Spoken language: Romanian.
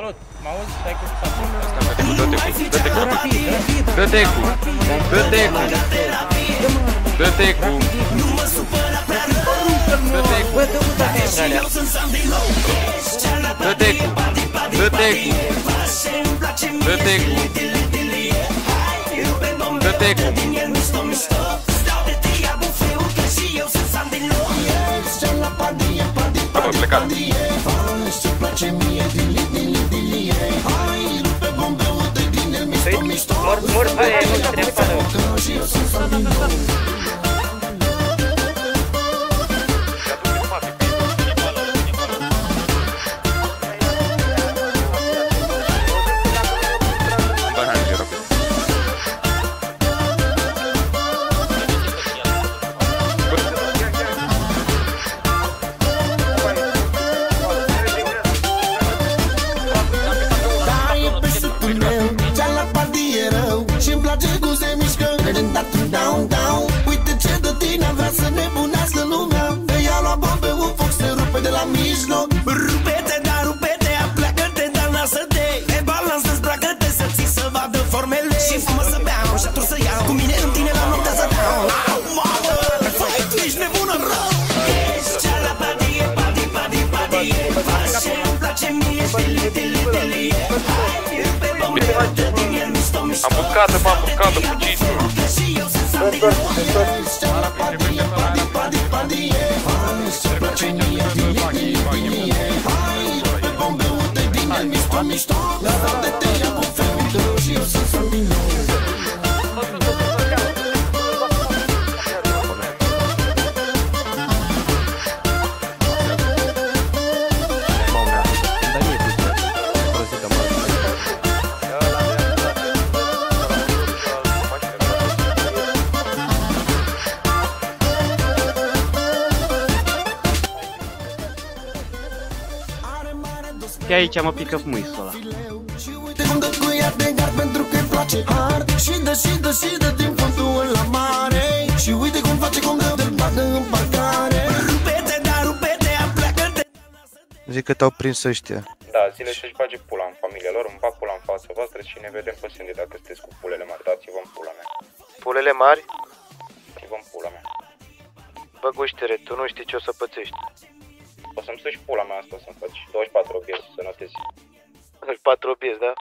Salut, mă auzi? Stai cu statul. Dă-te cu. Am plecat. Mor pe telefonul. Uite ce de tine vrea să nebunească lumea. Ea lua bani pe un foc, se rupe de la mijloc. Rupe-te, dar rupe-te, apleacă-te, dar lasă-te. E balans, dezbracă-te, să ții să vadă formele. Și fumă să beau, și atunci să iau cu mine în tine la noaptea să dau. Mamă, fai, tu ești nebună rău. Ești cea la padie, padie. Face-mi place mie, tili. Hai, rupe bombe, dă din el mișto. Am buscat-o, fugiți. De aici mă pică muisul ăla. Și uite cum dă cu ea de gard pentru că-i place hard. Și dă din fondul la mare. Și uite cum face, cum dă-l bagă în parcare. Rupe-te, dar rupe-te, apleacă-te. Zic că te-au prins ăștia. Da, zile să-și bage pula în familia lor, îmi bag pula în fața voastră și ne vedem pe sândii dacă sunteți cu pulele mari. Dați-vă în pula mea. Pulele mari? Dați-vă în pula mea. Bă, guștere, tu nu știi ce o să pățești. O să-mi suși pula mea asta să-mi faci 24 obiezi să notezi. 4 obiezi, da?